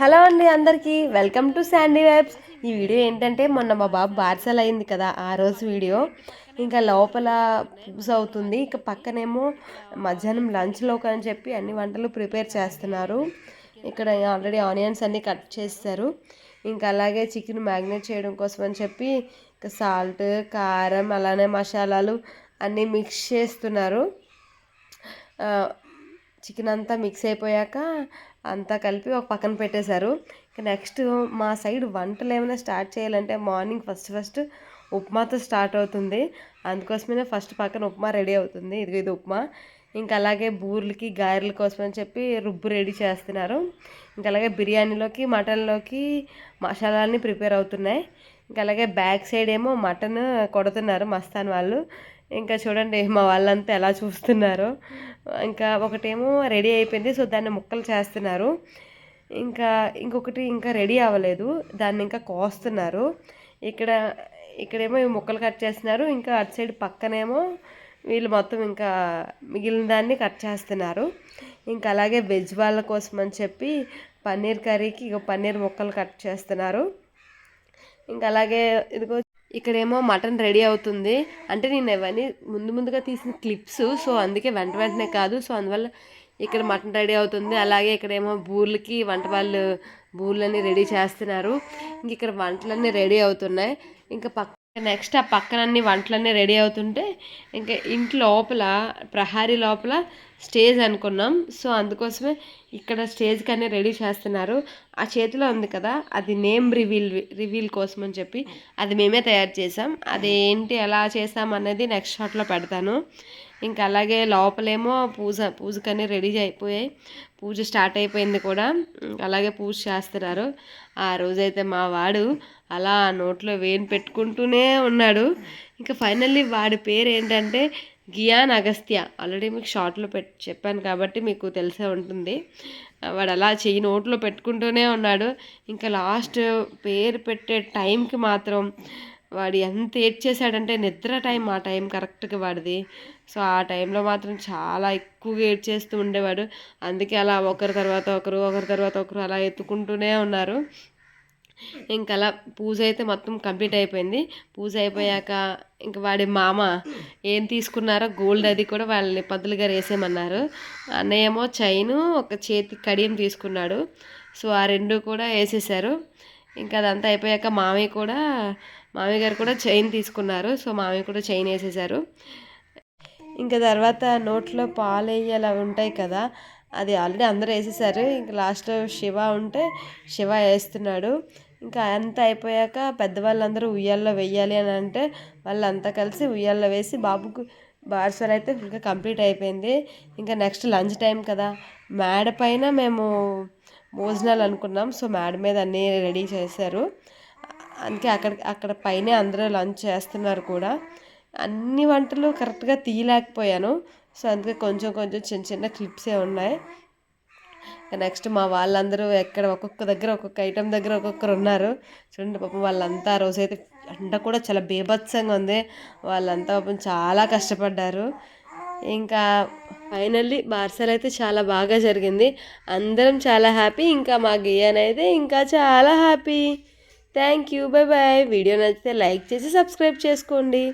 Hello అండి అందరికీ welcome to Sandy vibes. ఈ వీడియో ఏంటంటే మొన్న మా బాబు బార్సల్ అయింది కదా, ఆ రోజు వీడియో. ఇంకా లోపల పూజ అవుతుంది, ఇక పక్కనేమో మధ్యాహ్నం లంచ్లోకి అని చెప్పి అన్ని వంటలు ప్రిపేర్ చేస్తున్నారు. ఇక్కడ ఆల్రెడీ ఆనియన్స్ అన్నీ కట్ చేస్తారు. ఇంకా అలాగే చికెన్ మ్యాగ్నేట్ చేయడం కోసం అని చెప్పి ఇంకా సాల్ట్, కారం, అలానే మసాలాలు అన్నీ మిక్స్ చేస్తున్నారు. చికెన్ అంతా మిక్స్ అయిపోయాక అంతా కలిపి ఒక పక్కన పెట్టేశారు. నెక్స్ట్ మా సైడ్ వంటలు ఏమైనా స్టార్ట్ చేయాలంటే మార్నింగ్ ఫస్ట్ ఉప్మాతో స్టార్ట్ అవుతుంది. అందుకోసమే ఫస్ట్ పక్కన ఉప్మా రెడీ అవుతుంది. ఇది ఉప్మా. ఇంకా అలాగే బూర్లకి గారెల కోసం అని చెప్పి రుబ్బు రెడీ చేస్తున్నారు. ఇంకా అలాగే బిర్యానీలోకి మటన్లోకి మసాలాలని ప్రిపేర్ అవుతున్నాయి. ఇంకా అలాగే బ్యాక్ సైడ్ ఏమో మటన్ కొడుతున్నారు మస్తాన్ వాళ్ళు. ఇంకా చూడండి మా వాళ్ళంతా ఎలా చూస్తున్నారో. ఇంకా ఒకటేమో రెడీ అయిపోయింది, సో దాన్ని ముక్కలు చేస్తున్నారు. ఇంకొకటి ఇంకా రెడీ అవ్వలేదు, దాన్ని ఇంకా కోస్తున్నారు. ఇక్కడేమో ఈ ముక్కలు కట్ చేస్తున్నారు. ఇంకా అటు సైడ్ పక్కనేమో వీళ్ళు మొత్తం ఇంకా మిగిలిన దాన్ని కట్ చేస్తున్నారు. ఇంకా అలాగే వెజ్ వాళ్ళ కోసం అని చెప్పి పన్నీర్ కర్రీకి పన్నీర్ ముక్కలు కట్ చేస్తున్నారు. ఇంకా అలాగే ఇదిగో ఇక్కడేమో మటన్ రెడీ అవుతుంది. అంటే నేను ఇవన్నీ ముందుగా తీసిన క్లిప్స్, సో అందుకే వెంటనే కాదు, సో అందువల్ల ఇక్కడ మటన్ రెడీ అవుతుంది. అలాగే ఇక్కడేమో బూర్లకి వంట వాళ్ళు బూర్లన్నీ రెడీ చేస్తున్నారు. ఇక్కడ వంటలన్నీ రెడీ అవుతున్నాయి. ఇంకా నెక్స్ట్ ఆ పక్కనన్ని వంటలన్నీ రెడీ అవుతుంటే ఇంకా ఇంటి లోపల ప్రహారీ లోపల స్టేజ్ అనుకున్నాం, సో అందుకోసమే ఇక్కడ స్టేజ్కి అన్నీ రెడీ చేస్తున్నారు. ఆ చేతిలో ఉంది కదా, అది నేమ్ రివీల్ కోసం అని చెప్పి అది మేమే తయారు చేసాం. అదేంటి ఎలా చేసాం అనేది నెక్స్ట్ షాట్లో పెడతాను. ఇంకా అలాగే లోపలేమో పూజకన్నీ రెడీ అయిపోయాయి. పూజ స్టార్ట్ అయిపోయింది కూడా. అలాగే పూజ చేస్తున్నారు. ఆ రోజైతే మా వాడు అలా నోట్లో వేలు పెట్టుకుంటూనే ఉన్నాడు. ఇంకా ఫైనల్లీ వాడి పేరు ఏంటంటే గియాన్ అగస్త్య. ఆల్రెడీ మీకు షార్ట్లో చెప్పాను కాబట్టి మీకు తెలిసే ఉంటుంది. వాడు అలా చెయ్యి నోట్లో పెట్టుకుంటూనే ఉన్నాడు. ఇంకా లాస్ట్ పేరు పెట్టే టైంకి మాత్రం వాడు ఎంత ఏడ్చేసాడంటే నిద్ర టైం, ఆ టైం కరెక్ట్గా వాడిది. సో ఆ టైంలో మాత్రం చాలా ఎక్కువగా ఏడ్చేస్తూ ఉండేవాడు. అందుకే అలా ఒకరి తర్వాత ఒకరు అలా ఎత్తుకుంటూనే ఉన్నారు. ఇంకా అలా పూజ అయితే మొత్తం కంప్లీట్ అయిపోయింది. పూజ అయిపోయాక ఇంక వాడి మామ ఏం తీసుకున్నారో గోల్డ్ అది కూడా వాళ్ళని పంతులు గారు వేసేయమన్నారు. అన్నయ్య ఏమో చైను, ఒక చేతి కడియం తీసుకున్నాడు. సో ఆ రెండు కూడా వేసేసారు. ఇంకా అదంతా అయిపోయాక మామయ్య గారు కూడా చైన్ తీసుకున్నారు. సో మామయ్య కూడా చైన్ వేసేసారు. ఇంకా తర్వాత నోట్లో పాలయ్యలు అవి ఉంటాయి కదా, అది ఆల్రెడీ అందరూ వేసేసారు. ఇంకా లాస్ట్లో శివ ఉంటే శివ వేస్తున్నాడు. ఇంకా అంతా అయిపోయాక పెద్దవాళ్ళందరూ ఉయ్యాల్లో వెయ్యాలి అని అంటే వాళ్ళంతా కలిసి ఉయ్యాల్లో వేసి బాబుకు బార్సల్ అయితే ఇంకా కంప్లీట్ అయిపోయింది. ఇంకా నెక్స్ట్ లంచ్ టైం కదా, మేడ పైన మేము భోజనాలు అనుకున్నాం. సో మేడ మీద అన్నీ రెడీ చేశారు. అందుకే అక్కడ పైనే అందరూ లంచ్ చేస్తున్నారు కూడా. అన్ని వంటలు కరెక్ట్గా తీయలేకపోయాను, సో అందుకే కొంచెం చిన్న క్లిప్సే ఉన్నాయి. నెక్స్ట్ మా వాళ్ళందరూ ఒక్కొక్క దగ్గర ఒక్కొక్క ఐటెం దగ్గర ఒక్కొక్కరు ఉన్నారు. చూడండి పాపం వాళ్ళంతా ఆ రోజైతే ఎండ కూడా చాలా బీభత్సంగా ఉంది. వాళ్ళంతా పాపం చాలా కష్టపడ్డారు. ఇంకా ఫైనల్లీ బార్సల్ అయితే చాలా బాగా జరిగింది. అందరం చాలా హ్యాపీ. ఇంకా మా గియాన్ అయితే ఇంకా చాలా happy. Thank you, bye bye. Video నచ్చితే లైక్ చేసి సబ్స్క్రైబ్ చేసుకోండి.